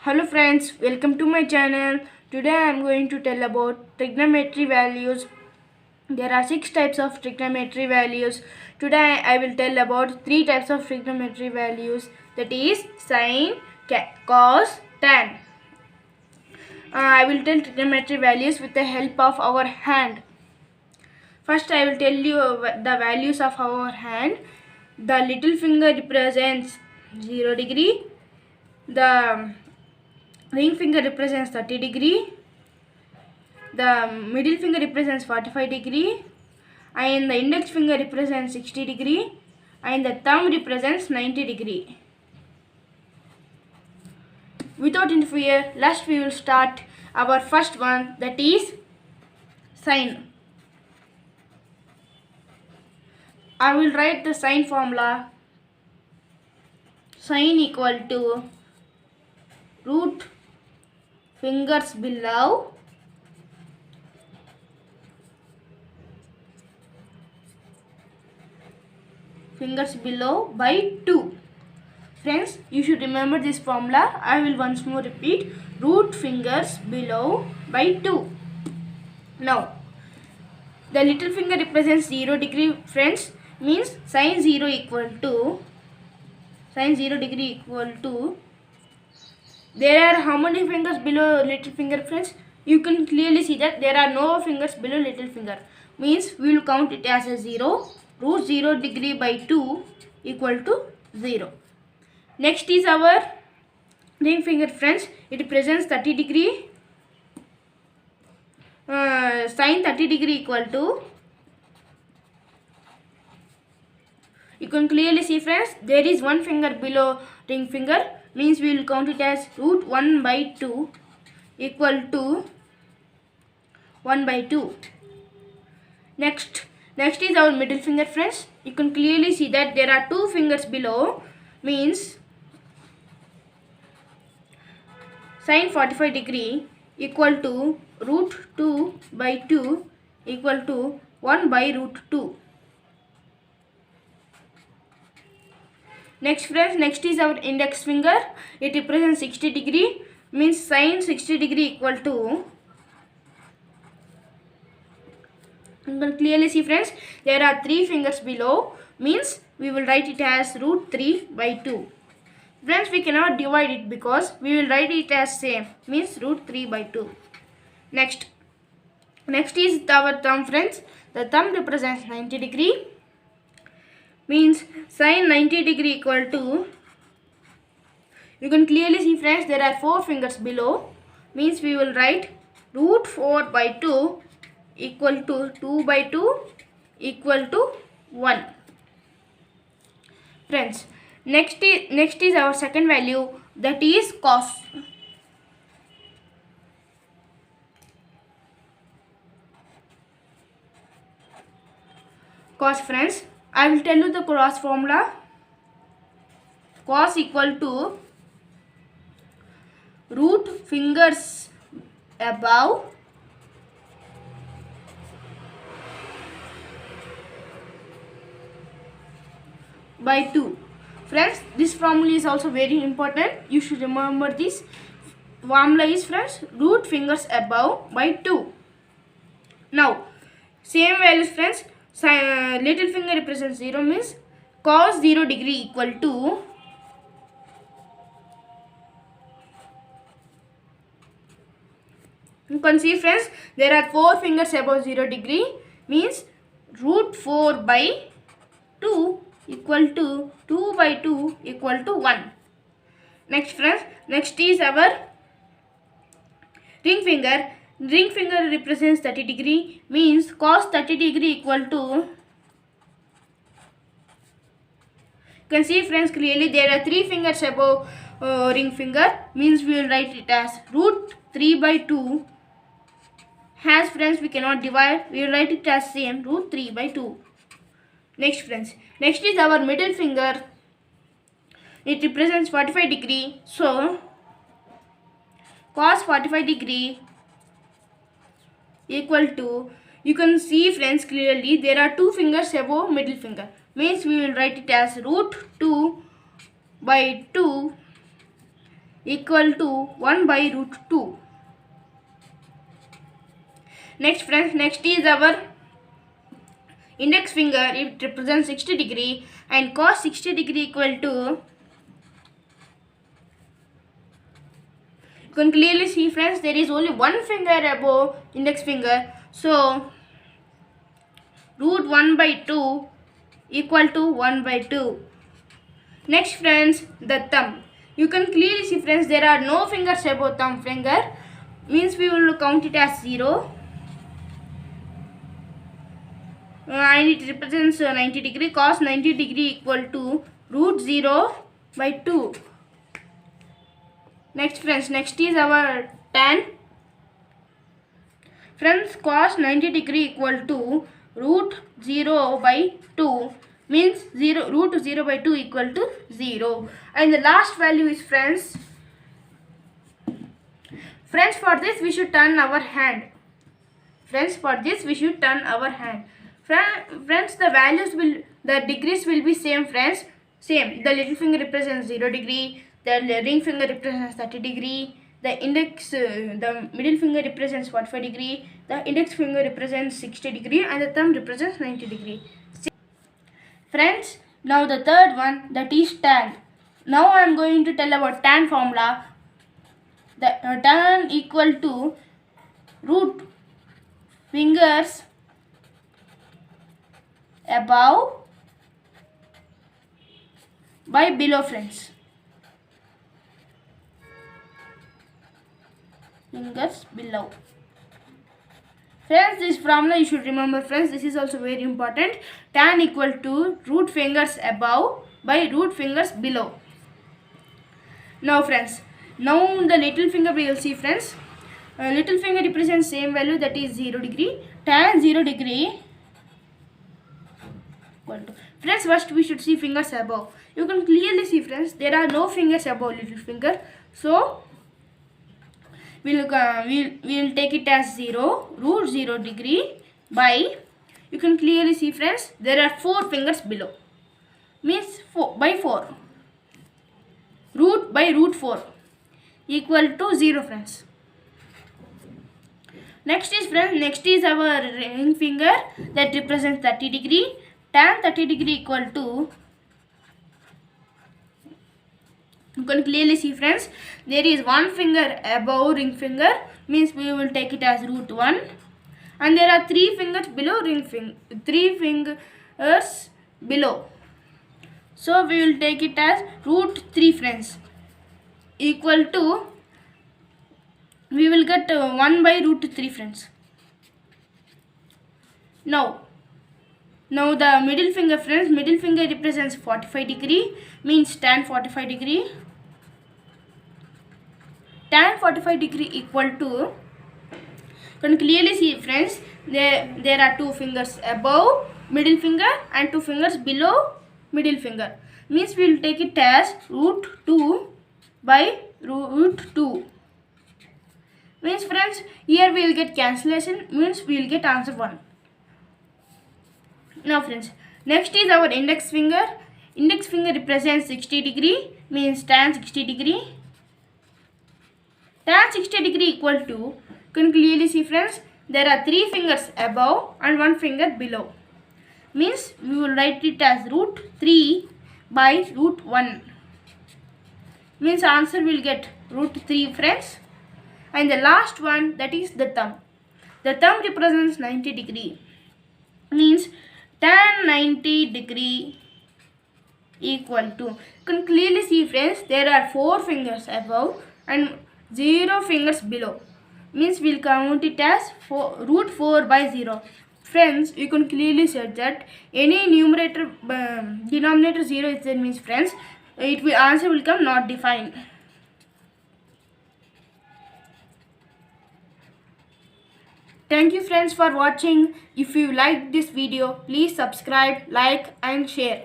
Hello friends, welcome to my channel. Today I am going to tell about trigonometry values. There are 6 types of trigonometry values. Today I will tell about 3 types of trigonometry values, that is sine, cos, tan. I will tell trigonometry values with the help of our hand. First I will tell you the values of our hand. The little finger represents 0 degree. The ring finger represents 30 degree. The middle finger represents 45 degree, and the index finger represents 60 degree, and the thumb represents 90 degree. Without any fear, last we will start our first one, that is sine. I will write the sine formula. Sine equal to root fingers below by 2. Friends, you should remember this formula. I will once more repeat. Root fingers below by 2. Now, the little finger represents 0 degree, friends. Means sine 0 degree equal to, there are how many fingers below little finger, friends? You can clearly see that there are no fingers below little finger. Means we will count it as a 0. Root 0 degree by 2 equal to 0. Next is our ring finger, friends. It represents 30 degree. Sine 30 degree equal to, you can clearly see, friends, there is one finger below ring finger. Means we will count it as root 1 by 2 equal to 1 by 2. Next is our middle finger, friends. You can clearly see that there are 2 fingers below. Means sine 45 degree equal to root 2 by 2 equal to 1 by root 2. Next, friends, next is our index finger. It represents 60 degree. Means sine 60 degree equal to, you can clearly see, friends, there are 3 fingers below. Means we will write it as root 3 by 2. Friends, we cannot divide it because we will write it as same. Means root 3 by 2. Next is our thumb, friends. The thumb represents 90 degree. Means sine 90 degree equal to, you can clearly see, friends, there are 4 fingers below. Means we will write root 4 by 2 equal to 2 by 2 equal to 1. Friends, next is our second value, that is cos. Cos, friends, I will tell you the cos formula. Cos equal to root fingers above by 2. Friends, this formula is also very important. You should remember this. Formula is, friends, root fingers above by 2. Now, same values, friends. Little finger represents 0, means cos 0 degree equal to, you can see, friends, there are 4 fingers above 0 degree. Means root 4 by 2 equal to 2 by 2 equal to 1. Next, friends, next is our ring finger. Ring finger represents 30 degree. Means cos 30 degree equal to, you can see, friends, clearly there are 3 fingers above ring finger. Means we will write it as root 3 by 2. As, friends, we cannot divide, we will write it as same, root 3 by 2. Next, friends, next is our middle finger. It represents 45 degree. So cos 45 degree equal to, you can see, friends, clearly there are 2 fingers above middle finger. Means we will write it as root 2 by 2 equal to 1 by root 2. Next friends, next is our index finger. It represents 60 degree and cos 60 degree equal to, you can clearly see friends, there is only one finger above index finger, so root 1 by 2 equal to 1 by 2. Next friends, the thumb. You can clearly see friends, there are no fingers above thumb finger, means we will count it as 0. And it represents 90 degree. Cos 90 degree equal to root 0 by 2. Next friends, next is our tan. Friends, cos 90 degree equal to root 0 by 2, means root 0 by 2 equal to 0. And the last value is friends, for this we should turn our hand. Friends, the values will, the degrees will be same friends. Same. The little finger represents 0 degree. The ring finger represents 30 degree. The middle finger represents 45 degree. The index finger represents 60 degree, and the thumb represents 90 degree. Friends, now the third one, that is tan. Now I am going to tell about tan formula. The tan equal to root fingers above by below friends. Fingers below. Friends, this formula you should remember friends. This is also very important. Tan equal to root fingers above by root fingers below. Now friends, now the little finger we will see friends. Little finger represents same value, that is 0 degree. Tan 0 degree. Friends, first we should see fingers above. You can clearly see friends, there are no fingers above little finger. So we'll take it as 0, root 0 degree by, you can clearly see friends, there are 4 fingers below, means 4 by 4, root by root 4 equal to 0 friends. Next is friends, next is our ring finger that represents 30 degree. Tan 30 degree equal to, you can clearly see friends, there is one finger above ring finger, means we will take it as root 1, and there are 3 fingers below ring finger, 3 fingers below, so we will take it as root 3 friends, equal to, we will get 1 by root 3 friends. Now the middle finger friends, middle finger represents 45 degree, means tan 45 degree. Tan 45 degree equal to, you can clearly see friends, there are 2 fingers above middle finger and 2 fingers below middle finger, means we will take it as root 2 by root 2. Means friends, here we will get cancellation, means we will get answer 1. Now friends, next is our index finger. Index finger represents 60 degree, means tan 60 degree. Tan 60 degree equal to, you can clearly see friends, there are 3 fingers above and 1 finger below, means we will write it as root 3 by root 1, means answer will get root 3 friends. And the last one, that is the thumb. The thumb represents 90 degree, means tan 90 degree equal to, you can clearly see friends, there are 4 fingers above and 0 fingers below, means we'll count it as root 4 by 0. Friends, you can clearly see that any numerator denominator 0 is there, means friends, answer will come not defined. Thank you friends for watching. If you liked this video, please subscribe, like and share.